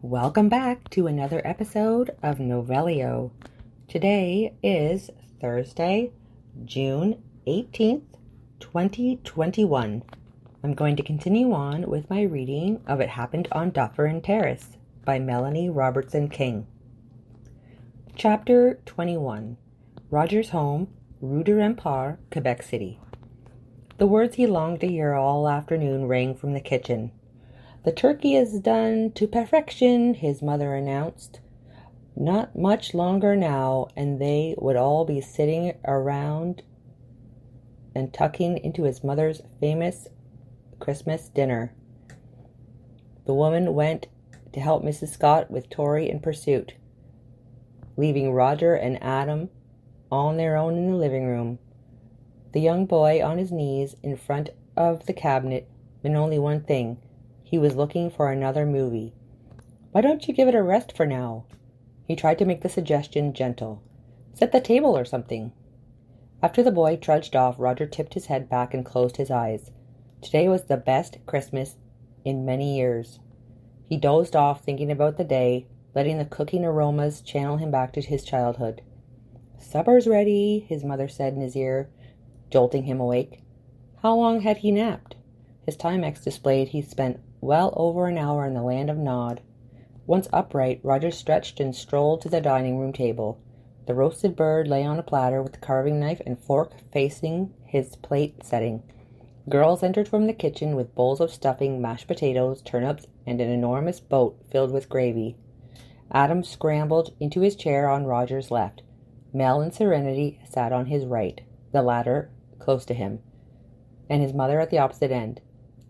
Welcome back to another episode of Novelio. Today is Thursday, June 18th, 2021. I'm going to continue on with my reading of It Happened on Dufferin Terrace by Melanie Robertson-King. Chapter 21. Roger's Home, Rue de Rempart, Quebec City. The words he longed to hear all afternoon rang from the kitchen. "The turkey is done to perfection," his mother announced. Not much longer now, and they would all be sitting around and tucking into his mother's famous Christmas dinner. The woman went to help Mrs. Scott with Tori in pursuit, leaving Roger and Adam on their own in the living room. The young boy on his knees in front of the cabinet meant only one thing. He was looking for another movie. "Why don't you give it a rest for now?" He tried to make the suggestion gentle. "Set the table or something." After the boy trudged off, Roger tipped his head back and closed his eyes. Today was the best Christmas in many years. He dozed off, thinking about the day, letting the cooking aromas channel him back to his childhood. "Supper's ready," his mother said in his ear, jolting him awake. How long had he napped? His Timex displayed he spent well over an hour in the land of Nod. Once upright, Roger stretched and strolled to the dining room table. The roasted bird lay on a platter with the carving knife and fork facing his plate setting. Girls entered from the kitchen with bowls of stuffing, mashed potatoes, turnips, and an enormous boat filled with gravy. Adam scrambled into his chair on Roger's left. Mel and Serenity sat on his right, the latter close to him, and his mother at the opposite end.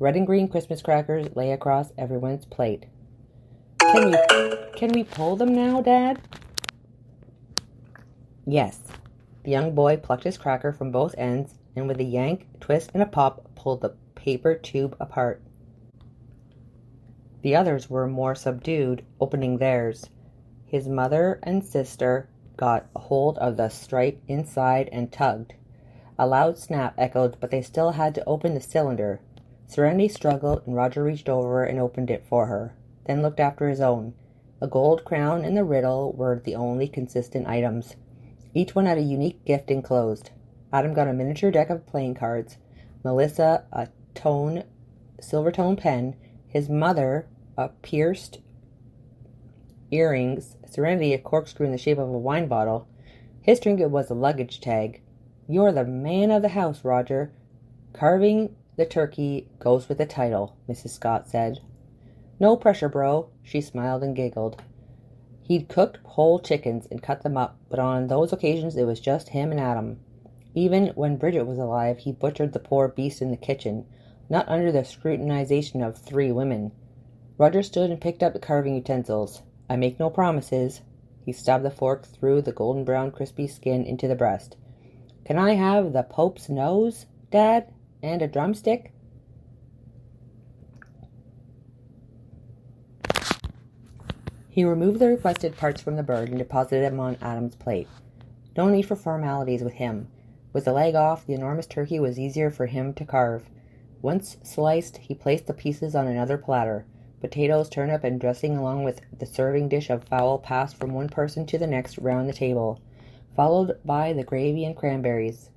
Red and green Christmas crackers lay across everyone's plate. Can we pull them now, Dad?" "Yes." The young boy plucked his cracker from both ends and with a yank, twist, and a pop pulled the paper tube apart. The others were more subdued, opening theirs. His mother and sister got a hold of the stripe inside and tugged. A loud snap echoed, but they still had to open the cylinder. Serenity struggled, and Roger reached over and opened it for her, then looked after his own. A gold crown and the riddle were the only consistent items. Each one had a unique gift enclosed. Adam got a miniature deck of playing cards, Melissa a silver tone pen, his mother a pierced earrings, Serenity a corkscrew in the shape of a wine bottle. His trinket was a luggage tag. "You're the man of the house, Roger. Carving the turkey goes with the title," Mrs. Scott said. "No pressure, bro." She smiled and giggled. He'd cooked whole chickens and cut them up, but on those occasions it was just him and Adam. Even when Bridget was alive, he butchered the poor beast in the kitchen, not under the scrutinization of 3 women. Roger stood and picked up the carving utensils. "I make no promises." He stabbed the fork through the golden brown crispy skin into the breast. "Can I have the Pope's nose, Dad? And a drumstick?" He removed the requested parts from the bird and deposited them on Adam's plate. No need for formalities with him. With the leg off, the enormous turkey was easier for him to carve. Once sliced, he placed the pieces on another platter. Potatoes, turnip, and dressing along with the serving dish of fowl passed from one person to the next round the table, followed by the gravy and cranberries.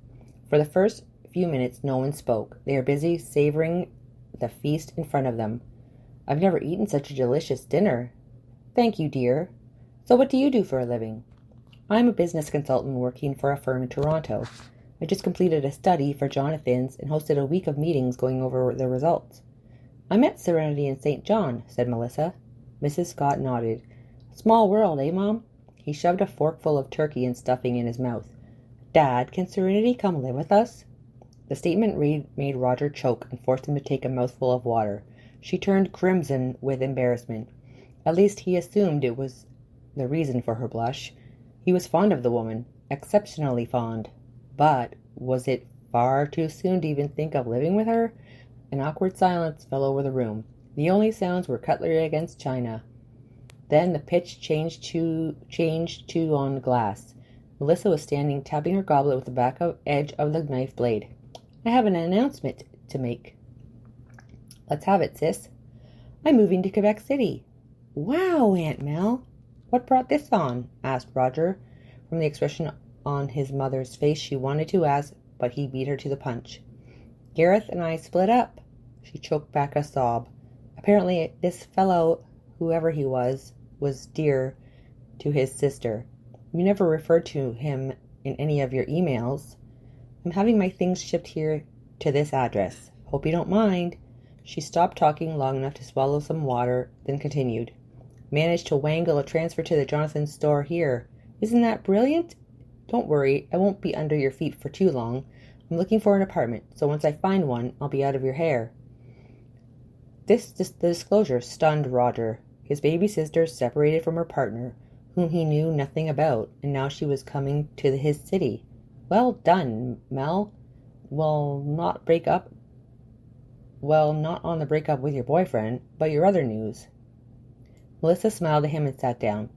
For the first few minutes no one spoke. They were busy savoring the feast in front of them. "I've never eaten such a delicious dinner." "Thank you, dear. So what do you do for a living?" "I'm a business consultant working for a firm in Toronto. I just completed a study for Jonathan's and hosted a week of meetings going over the results." "I met Serenity in St. John," said Melissa. Mrs. Scott nodded. "Small world, eh, Mom?" He shoved a forkful of turkey and stuffing in his mouth. "Dad, can Serenity come live with us?" The statement made Roger choke and forced him to take a mouthful of water. She turned crimson with embarrassment. At least he assumed it was the reason for her blush. He was fond of the woman, exceptionally fond. But was it far too soon to even think of living with her? An awkward silence fell over the room. The only sounds were cutlery against china. Then the pitch changed to on glass. Melissa was standing, tapping her goblet with the edge of the knife blade. "I have an announcement to make." "Let's have it, sis." "I'm moving to Quebec City." "Wow, Aunt Mel! What brought this on?" asked Roger. From the expression on his mother's face, she wanted to ask, but he beat her to the punch. "Gareth and I split up." She choked back a sob. Apparently this fellow, whoever he was dear to his sister. You never referred to him in any of your emails. "I'm having my things shipped here to this address. Hope you don't mind." She stopped talking long enough to swallow some water, then continued. "Managed to wangle a transfer to the Jonathan store here. Isn't that brilliant? Don't worry, I won't be under your feet for too long. I'm looking for an apartment, so once I find one, I'll be out of your hair." The disclosure stunned Roger. His baby sister separated from her partner, whom he knew nothing about, and now she was coming to his city. "Well done, Mel. Well, not on the breakup with your boyfriend, but your other news." Melissa smiled at him and sat down.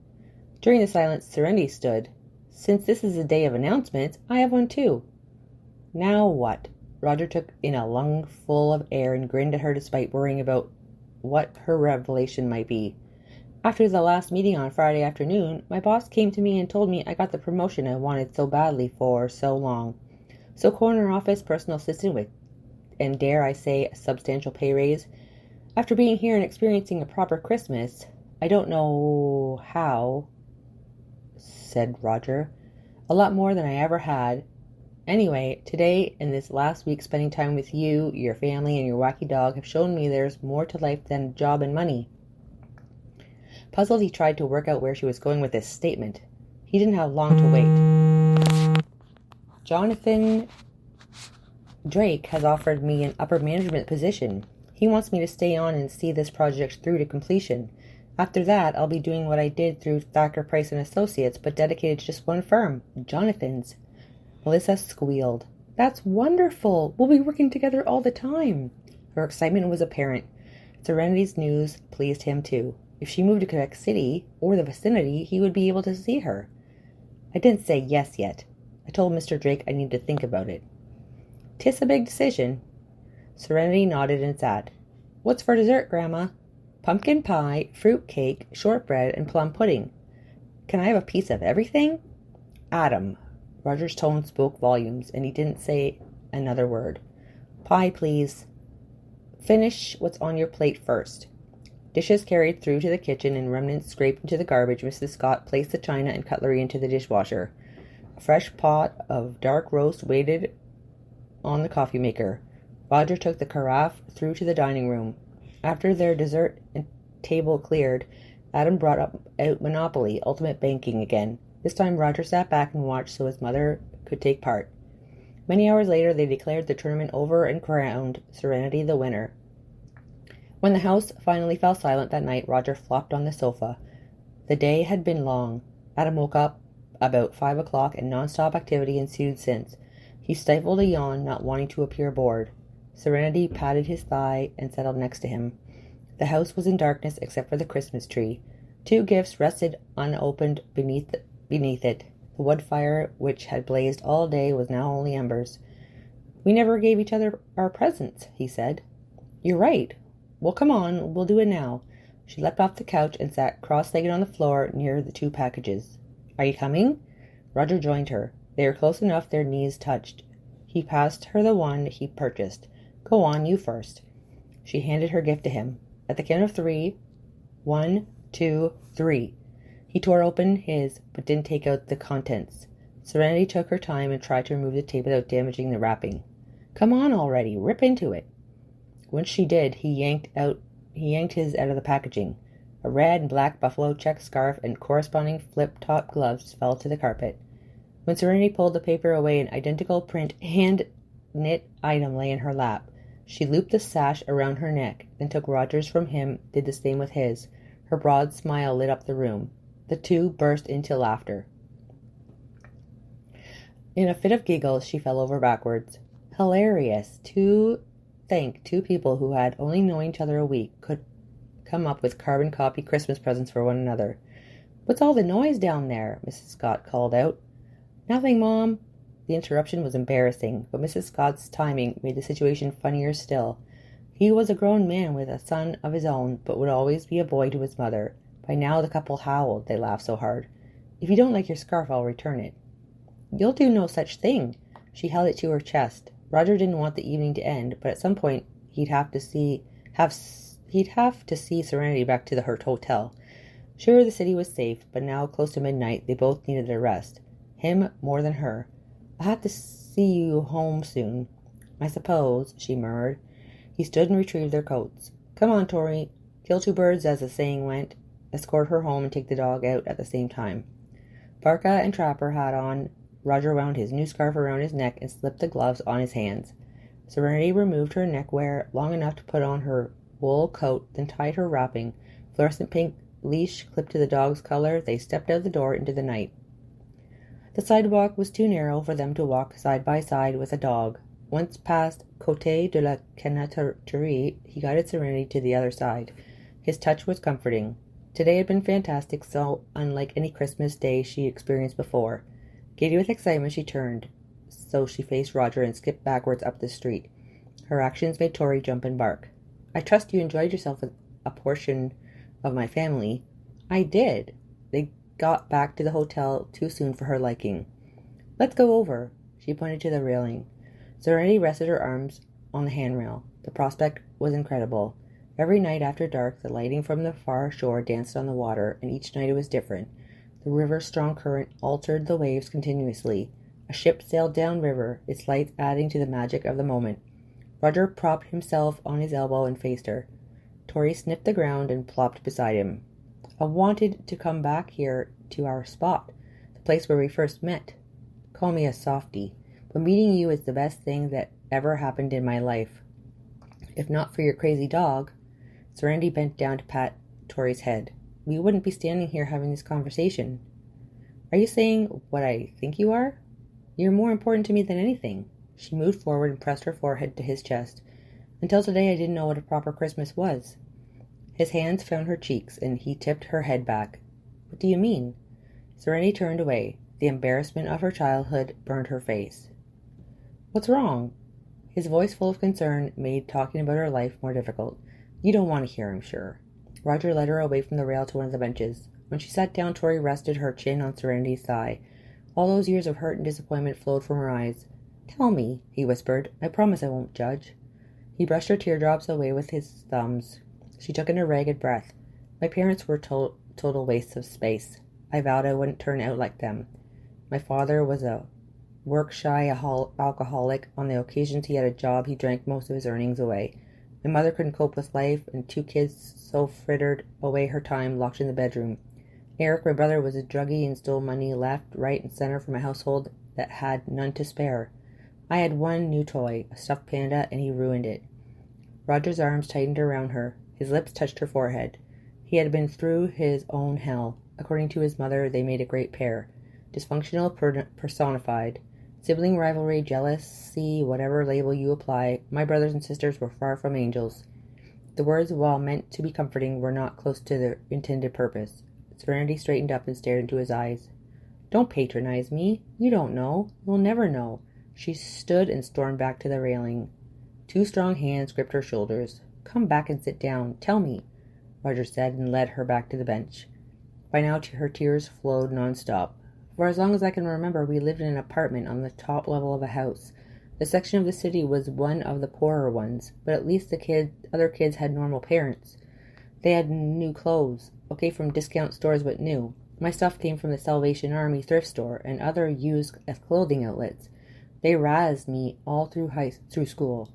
During the silence, Serenity stood. "Since this is a day of announcements, I have one too." "Now what?" Roger took in a lungful of air and grinned at her despite worrying about what her revelation might be. "After the last meeting on Friday afternoon, my boss came to me and told me I got the promotion I wanted so badly for so long. So corner office personal assistant with, and dare I say, a substantial pay raise. After being here and experiencing a proper Christmas, I don't know how," said Roger. "A lot more than I ever had. Anyway, today and this last week spending time with you, your family, and your wacky dog have shown me there's more to life than job and money." Puzzled, he tried to work out where she was going with this statement. He didn't have long to wait. "Jonathan Drake has offered me an upper management position. He wants me to stay on and see this project through to completion. After that, I'll be doing what I did through Thacker Price and Associates, but dedicated to just one firm, Jonathan's." Melissa squealed. "That's wonderful. We'll be working together all the time." Her excitement was apparent. Serenity's news pleased him too. If she moved to Quebec City, or the vicinity, he would be able to see her. "I didn't say yes yet. I told Mr. Drake I need to think about it." "'Tis a big decision." Serenity nodded and sat. "What's for dessert, Grandma?" "Pumpkin pie, fruit cake, shortbread, and plum pudding." "Can I have a piece of everything?" "Adam." Roger's tone spoke volumes, and he didn't say another word. "Pie, please." "Finish what's on your plate first." Dishes carried through to the kitchen and remnants scraped into the garbage, Mrs. Scott placed the china and cutlery into the dishwasher. A fresh pot of dark roast waited on the coffee maker. Roger took the carafe through to the dining room. After their dessert and table cleared, Adam brought out Monopoly, Ultimate Banking again. This time Roger sat back and watched so his mother could take part. Many hours later they declared the tournament over and crowned Serenity the winner. When the house finally fell silent that night, Roger flopped on the sofa. The day had been long. Adam woke up about 5 o'clock, and non-stop activity ensued since. He stifled a yawn, not wanting to appear bored. Serenity patted his thigh and settled next to him. The house was in darkness except for the Christmas tree. 2 gifts rested unopened beneath it. The wood fire, which had blazed all day, was now only embers. "We never gave each other our presents," he said. "You're right. Well, come on, we'll do it now." She leapt off the couch and sat cross-legged on the floor near the 2 packages. "Are you coming?" Roger joined her. They were close enough their knees touched. He passed her the one he purchased. "Go on, you first." She handed her gift to him. At the count of 3, 1, 2, 3. He tore open his, but didn't take out the contents. Serenity took her time and tried to remove the tape without damaging the wrapping. "Come on already, rip into it." Once she did, he yanked his out of the packaging. A red and black buffalo check scarf and corresponding flip-top gloves fell to the carpet. When Serenity pulled the paper away, an identical print hand-knit item lay in her lap. She looped the sash around her neck, then took Roger's from him, did the same with his. Her broad smile lit up the room. The 2 burst into laughter. In a fit of giggles, she fell over backwards. Hilarious. Two people who had only known each other a week could come up with carbon copy Christmas presents for one another. "What's all the noise down there?" Mrs. Scott called out. "Nothing, Mom." The interruption was embarrassing, but Mrs. Scott's timing made the situation funnier still. He was a grown man with a son of his own, but would always be a boy to his mother. By now the couple howled, they laughed so hard. "If you don't like your scarf, I'll return it." "You'll do no such thing." She held it to her chest. Roger didn't want the evening to end, but at some point he'd have to see Serenity back to the hotel. Sure, the city was safe, but now, close to midnight, they both needed a rest. Him more than her. "I'll have to see you home soon." "I suppose," she murmured. He stood and retrieved their coats. "Come on, Tori. Kill two birds, as the saying went. Escort her home and take the dog out at the same time." Parka and trapper hat on, Roger wound his new scarf around his neck and slipped the gloves on his hands. Serenity removed her neckwear long enough to put on her wool coat, then tied her wrapping. Fluorescent pink leash clipped to the dog's collar, they stepped out the door into the night. The sidewalk was too narrow for them to walk side by side with a dog. Once past Côté de la Canneterie, he guided Serenity to the other side. His touch was comforting. Today had been fantastic, so unlike any Christmas day she experienced before. Giddy with excitement, she turned, so she faced Roger and skipped backwards up the street. Her actions made Tori jump and bark. "I trust you enjoyed yourself with a portion of my family." "I did." They got back to the hotel too soon for her liking. "Let's go over." She pointed to the railing. Serenity rested her arms on the handrail. The prospect was incredible. Every night after dark, the lighting from the far shore danced on the water, and each night it was different. The river's strong current altered the waves continuously. A ship sailed downriver, its lights adding to the magic of the moment. Roger propped himself on his elbow and faced her. Tori sniffed the ground and plopped beside him. "I wanted to come back here to our spot, the place where we first met. Call me a softie, but meeting you is the best thing that ever happened in my life. If not for your crazy dog." Serenity bent down to pat Tori's head. "We wouldn't be standing here having this conversation." "Are you saying what I think you are? You're more important to me than anything." She moved forward and pressed her forehead to his chest. "Until today I didn't know what a proper Christmas was." His hands found her cheeks, and he tipped her head back. "What do you mean?" Serenity turned away. The embarrassment of her childhood burned her face. "What's wrong?" His voice, full of concern, made talking about her life more difficult. "You don't want to hear, I'm sure." Roger led her away from the rail to one of the benches. When she sat down, Tori rested her chin on Serenity's thigh. All those years of hurt and disappointment flowed from her eyes. "Tell me," he whispered. "I promise I won't judge." He brushed her teardrops away with his thumbs. She took in a ragged breath. "My parents were total wastes of space. I vowed I wouldn't turn out like them. My father was a work-shy alcoholic. On the occasions he had a job, he drank most of his earnings away. My mother couldn't cope with life, and two kids so frittered away her time locked in the bedroom. Eric, my brother, was a druggie and stole money left, right, and center from a household that had none to spare. I had one new toy, a stuffed panda, and he ruined it." Roger's arms tightened around her. His lips touched her forehead. He had been through his own hell. According to his mother, they made a great pair. Dysfunctional personified. Sibling rivalry, jealousy, whatever label you apply, my brothers and sisters were far from angels. The words, while meant to be comforting, were not close to their intended purpose. Serenity straightened up and stared into his eyes. "Don't patronize me. You don't know. You'll never know." She stood and stormed back to the railing. Two strong hands gripped her shoulders. "Come back and sit down. Tell me," Roger said, and led her back to the bench. By now her tears flowed non-stop. "For as long as I can remember, we lived in an apartment on the top level of a house. The section of the city was one of the poorer ones, but at least the other kids had normal parents. They had new clothes, okay from discount stores but new. My stuff came from the Salvation Army thrift store and other used clothing outlets. They razzed me all through school."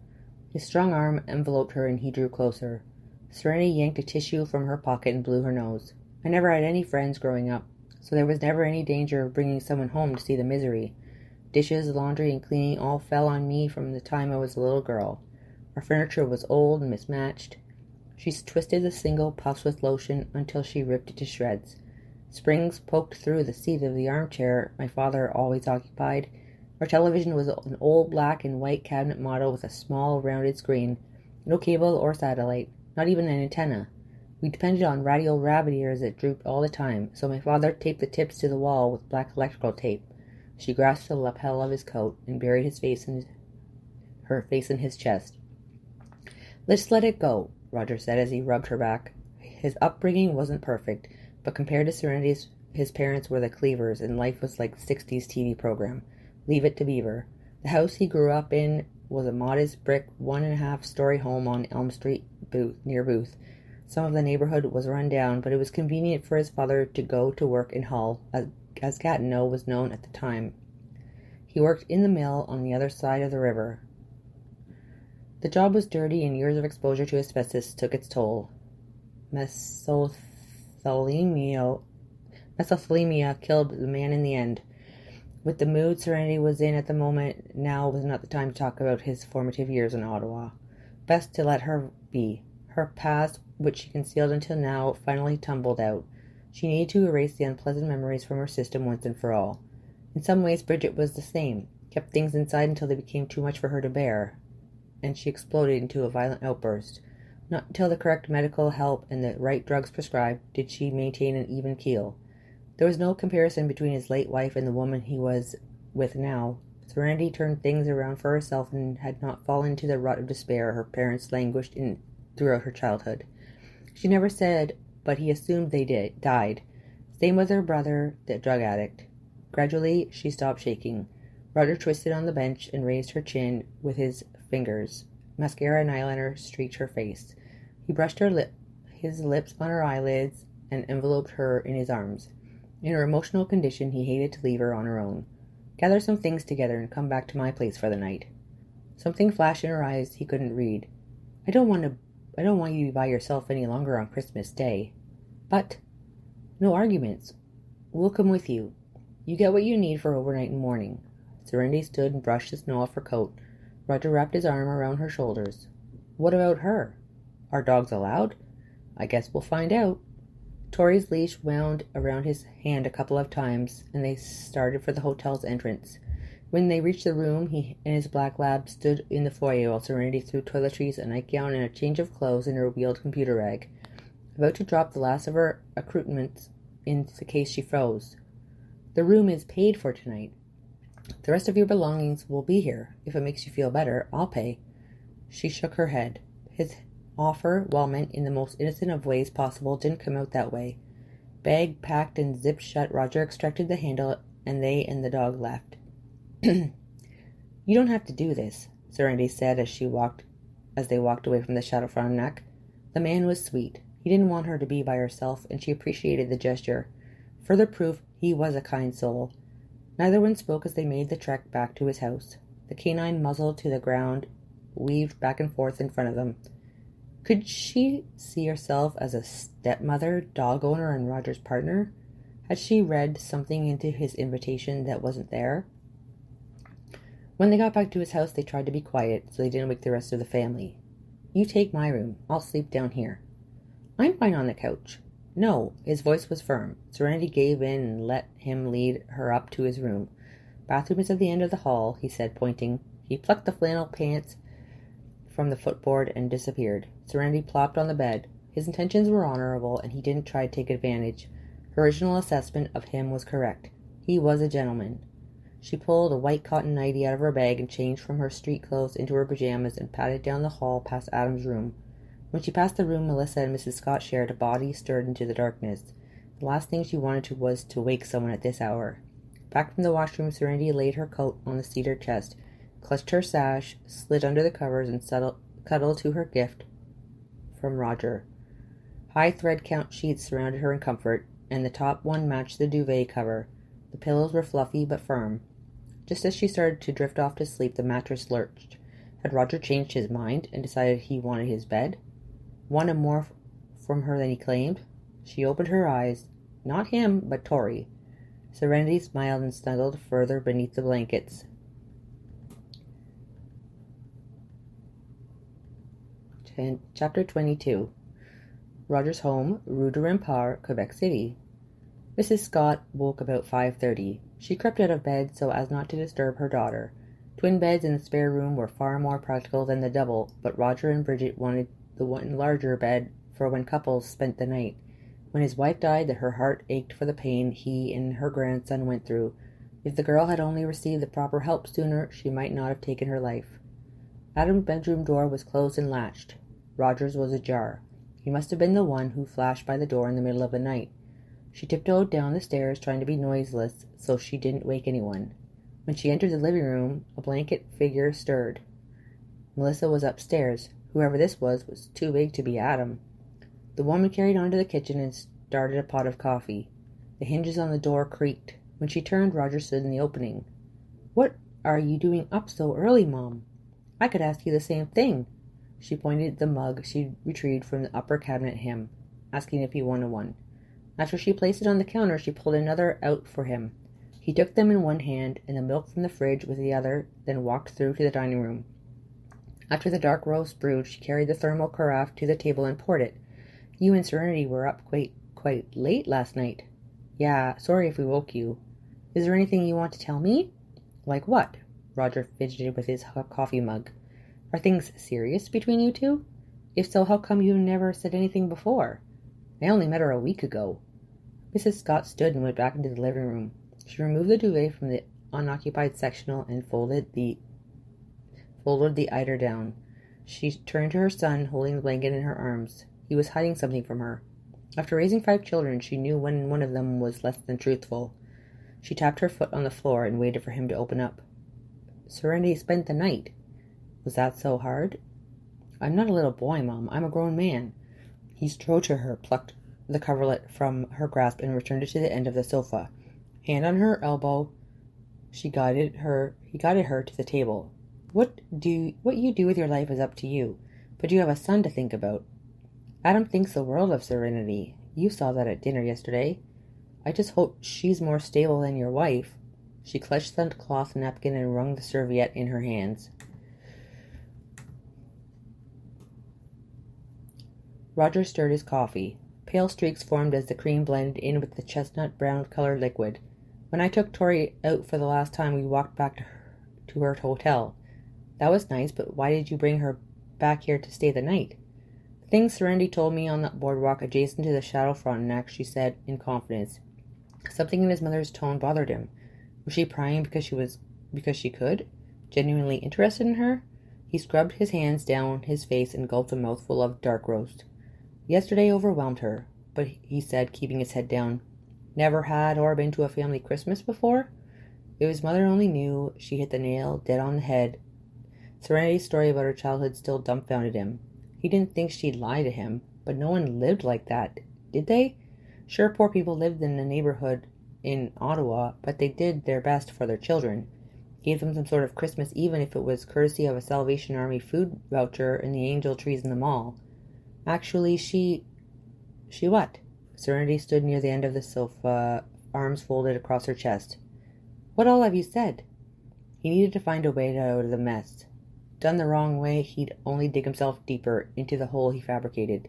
His strong arm enveloped her and he drew closer. Serenity yanked a tissue from her pocket and blew her nose. "I never had any friends growing up, so there was never any danger of bringing someone home to see the misery. Dishes, laundry, and cleaning all fell on me from the time I was a little girl. Our furniture was old and mismatched." She twisted the single puffs with lotion until she ripped it to shreds. Springs poked through the seat of the armchair my father always occupied. Our television was an old black and white cabinet model with a small rounded screen. No cable or satellite, not even an antenna. We depended on radio rabbit ears that drooped all the time, so my father taped the tips to the wall with black electrical tape. She grasped the lapel of his coat and buried her face in his chest. "Let's let it go," Roger said as he rubbed her back. His upbringing wasn't perfect, but compared to Serenity's, his parents were the Cleavers, and life was like the 60s TV program. Leave it to Beaver. The house he grew up in was a modest brick 1.5-story home on Elm Street near Booth. Some of the neighborhood was run down, but it was convenient for his father to go to work in Hull, as Gatineau was known at the time. He worked in the mill on the other side of the river. The job was dirty, and years of exposure to asbestos took its toll. Mesothelioma killed the man in the end. With the mood Serenity was in at the moment, now was not the time to talk about his formative years in Ottawa. Best to let her be. Her past, which she concealed until now, finally tumbled out. She needed to erase the unpleasant memories from her system once and for all. In some ways, Bridget was the same, kept things inside until they became too much for her to bear, and she exploded into a violent outburst. Not until the correct medical help and the right drugs prescribed did she maintain an even keel. There was no comparison between his late wife and the woman he was with now. Serenity turned things around for herself and had not fallen into the rut of despair her parents languished in throughout her childhood. She never said, but he assumed they died. Same with her brother, the drug addict. Gradually, she stopped shaking. Roger twisted on the bench and raised her chin with his fingers. Mascara and eyeliner streaked her face. He brushed his lips on her eyelids and enveloped her in his arms. In her emotional condition, he hated to leave her on her own. Gather some things together and come back to my place for the night. Something flashed in her eyes he couldn't read. I don't want you to be by yourself any longer on Christmas Day. But, no arguments. We'll come with you. You get what you need for overnight and morning. Serenity stood and brushed the snow off her coat. Roger wrapped his arm around her shoulders. What about her? Are dogs allowed? I guess we'll find out. Tori's leash wound around his hand a couple of times, and they started for the hotel's entrance. When they reached the room, he and his black lab stood in the foyer while Serenity threw toiletries, a nightgown, and a change of clothes in her wheeled computer rag, about to drop the last of her accoutrements in the case she froze. The room is paid for tonight. The rest of your belongings will be here. If it makes you feel better, I'll pay. She shook her head. His offer, while meant in the most innocent of ways possible, didn't come out that way. Bag packed and zipped shut, Roger extracted the handle, and they and the dog left. You don't have to do this, Serenity said as they walked away from the Shadowfront. The man was sweet. He didn't want her to be by herself, and she appreciated the gesture. Further proof he was a kind soul. Neither one spoke as they made the trek back to his house. The canine, muzzle to the ground, weaved back and forth in front of them. Could she see herself as a stepmother, dog owner, and Roger's partner? Had she read something into his invitation that wasn't there? When they got back to his house, they tried to be quiet so they didn't wake the rest of the family. You take my room. I'll sleep down here. I'm fine on the couch. No, his voice was firm. Serenity gave in and let him lead her up to his room. Bathroom is at the end of the hall, he said, pointing. He plucked the flannel pants from the footboard and disappeared. Serenity plopped on the bed. His intentions were honorable, and he didn't try to take advantage. Her original assessment of him was correct. He was a gentleman. She pulled a white cotton nightie out of her bag and changed from her street clothes into her pajamas and padded down the hall past Adam's room. When she passed the room Melissa and Mrs. Scott shared, a body stirred into the darkness. The last thing she wanted was to wake someone at this hour. Back from the washroom, Serenity laid her coat on the cedar chest, clutched her sash, slid under the covers, and cuddled to her gift from Roger. High thread count sheets surrounded her in comfort, and the top one matched the duvet cover. The pillows were fluffy but firm. Just as she started to drift off to sleep, the mattress lurched. Had Roger changed his mind and decided he wanted his bed? Wanted more from her than he claimed? She opened her eyes. Not him, but Tori. Serenity smiled and snuggled further beneath the blankets. Chapter 22. Roger's home, Rue de Rempart, Quebec City. Mrs. Scott woke about 5:30. She crept out of bed so as not to disturb her daughter. Twin beds in the spare room were far more practical than the double, but Roger and Bridget wanted the one larger bed for when couples spent the night. When his wife died, her heart ached for the pain he and her grandson went through. If the girl had only received the proper help sooner, she might not have taken her life. Adam's bedroom door was closed and latched. Roger's was ajar. He must have been the one who flashed by the door in the middle of the night. She tiptoed down the stairs, trying to be noiseless so she didn't wake anyone. When she entered the living room, a blanket figure stirred. Melissa was upstairs. Whoever this was too big to be Adam. The woman carried on to the kitchen and started a pot of coffee. The hinges on the door creaked. When she turned, Roger stood in the opening. "What are you doing up so early, Mom?" "I could ask you the same thing." She pointed at the mug she retrieved from the upper cabinet at him, asking if he wanted one. After she placed it on the counter, she pulled another out for him. He took them in one hand and the milk from the fridge with the other, then walked through to the dining room. After the dark roast brewed, she carried the thermal carafe to the table and poured it. "You and Serenity were up quite late last night." "Yeah, sorry if we woke you." "Is there anything you want to tell me?" "Like what?" Roger fidgeted with his coffee mug. "Are things serious between you two? If so, how come you never said anything before? I only met her a week ago." Mrs. Scott stood and went back into the living room. She removed the duvet from the unoccupied sectional and folded the eider down. She turned to her son, holding the blanket in her arms. He was hiding something from her. After raising 5 children, she knew when one of them was less than truthful. She tapped her foot on the floor and waited for him to open up. "Serenity spent the night. Was that so hard?" "I'm not a little boy, Mom. I'm a grown man." He strode to her, plucked the coverlet from her grasp, and returned it to the end of the sofa. Hand on her elbow, he guided her to the table. What you do with your life is up to you, but you have a son to think about. Adam thinks the world of Serenity. You saw that at dinner yesterday. I just hope she's more stable than your wife." She clutched the cloth napkin and wrung the serviette in her hands. Roger stirred his coffee. Pale streaks formed as the cream blended in with the chestnut-brown-colored liquid. "When I took Tori out for the last time, we walked back to her hotel. That was nice, but why did you bring her back here to stay the night?" "The things Serenity told me on that boardwalk adjacent to the Shadow Frontenac," she said in confidence. Something in his mother's tone bothered him. Was she prying because she could? Genuinely interested in her? He scrubbed his hands down his face and gulped a mouthful of dark roast. Yesterday overwhelmed her, but he said, keeping his head down, "Never had or been to a family Christmas before?" If his mother only knew, she hit the nail dead on the head. Serenity's story about her childhood still dumbfounded him. He didn't think she'd lie to him, but no one lived like that, did they? Sure, poor people lived in the neighborhood in Ottawa, but they did their best for their children. Gave them some sort of Christmas, even if it was courtesy of a Salvation Army food voucher and the angel trees in the mall. Actually, she what? Serenity stood near the end of the sofa, arms folded across her chest. "What all have you said?" He needed to find a way out of the mess. Done the wrong way, he'd only dig himself deeper into the hole he fabricated.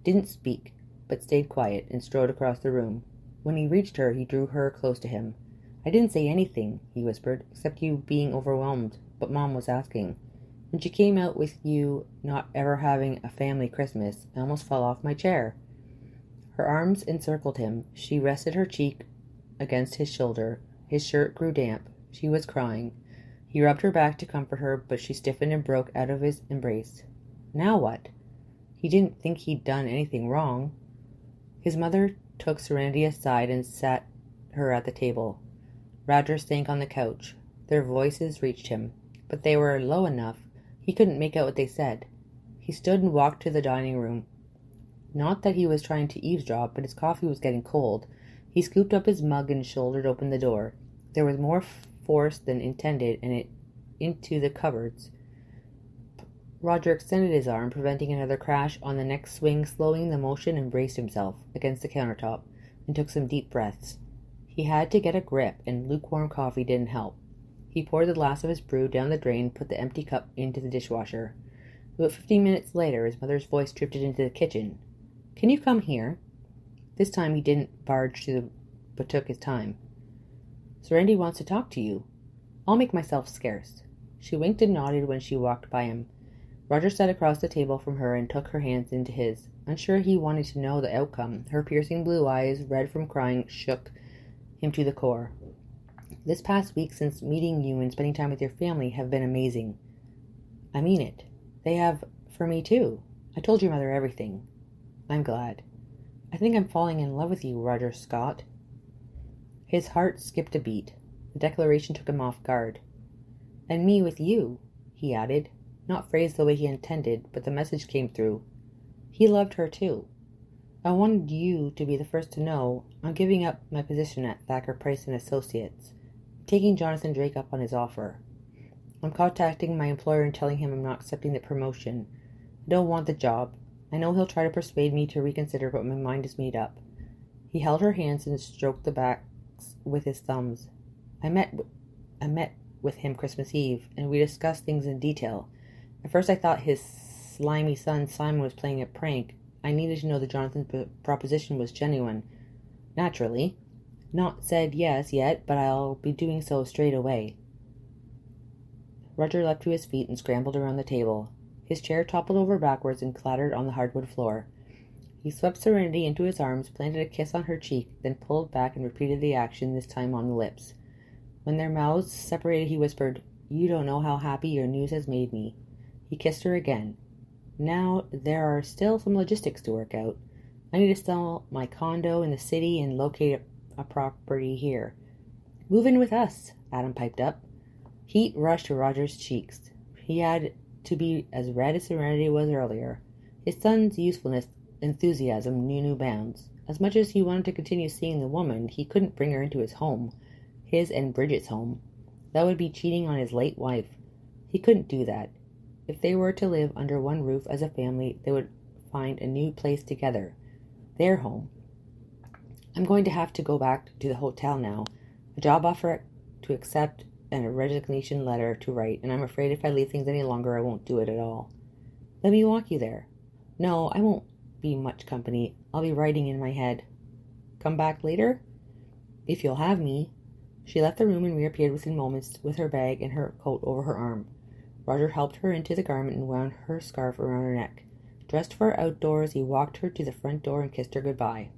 Didn't speak, but stayed quiet and strode across the room. When he reached her, he drew her close to him. "I didn't say anything," he whispered, "except you being overwhelmed, but Mom was asking. When she came out with you not ever having a family Christmas, I almost fell off my chair." Her arms encircled him. She rested her cheek against his shoulder. His shirt grew damp. She was crying. He rubbed her back to comfort her, but she stiffened and broke out of his embrace. Now what? He didn't think he'd done anything wrong. His mother took Serenity aside and sat her at the table. Roger sank on the couch. Their voices reached him, but they were low enough he couldn't make out what they said. He stood and walked to the dining room. Not that he was trying to eavesdrop, but his coffee was getting cold. He scooped up his mug and shouldered open the door. There was more force than intended, and it into the cupboards. Roger extended his arm, preventing another crash on the next swing, slowing the motion, and braced himself against the countertop, and took some deep breaths. He had to get a grip, and lukewarm coffee didn't help. He poured the last of his brew down the drain, put the empty cup into the dishwasher. About 15 minutes later, his mother's voice drifted into the kitchen. "Can you come here?" This time he didn't barge but took his time. "Serenity wants to talk to you." "I'll make myself scarce." She winked and nodded when she walked by him. Roger sat across the table from her and took her hands into his. Unsure he wanted to know the outcome. Her piercing blue eyes, red from crying, shook him to the core. "This past week since meeting you and spending time with your family have been amazing." "I mean it. They have for me too. I told your mother everything." I'm glad. I think I'm falling in love with you, Roger Scott. His heart skipped a beat. The declaration took him off guard. And me with you, he added, not phrased the way he intended, but the message came through. He loved her too. I wanted you to be the first to know I'm giving up my position at Thacker Price and Associates, taking Jonathan Drake up on his offer. I'm contacting my employer and telling him I'm not accepting the promotion. I don't want the job. I know he'll try to persuade me to reconsider, but my mind is made up. He held her hands and stroked the backs with his thumbs. I met with him Christmas Eve, and we discussed things in detail. At first I thought his slimy son Simon was playing a prank. I needed to know that Jonathan's proposition was genuine. Naturally. Not said yes yet, but I'll be doing so straight away. Roger leapt to his feet and scrambled around the table. His chair toppled over backwards and clattered on the hardwood floor. He swept Serenity into his arms, planted a kiss on her cheek, then pulled back and repeated the action, this time on the lips. When their mouths separated, he whispered, "You don't know how happy your news has made me." He kissed her again. Now, there are still some logistics to work out. I need to sell my condo in the city and locate a property here. "Move in with us," Adam piped up. Heat rushed to Roger's cheeks. He had to be as red as Serenity was earlier. His son's youthfulness enthusiasm knew no bounds. As much as he wanted to continue seeing the woman, he couldn't bring her into his home. His and Bridget's home. That would be cheating on his late wife. He couldn't do that. If they were to live under one roof as a family, they would find a new place together. Their home. I'm going to have to go back to the hotel now. A job offer to accept and a resignation letter to write, and I'm afraid if I leave things any longer, I won't do it at all. Let me walk you there. No, I won't be much company. I'll be writing in my head. Come back later? If you'll have me. She left the room and reappeared within moments with her bag and her coat over her arm. Roger helped her into the garment and wound her scarf around her neck. Dressed for outdoors, he walked her to the front door and kissed her goodbye.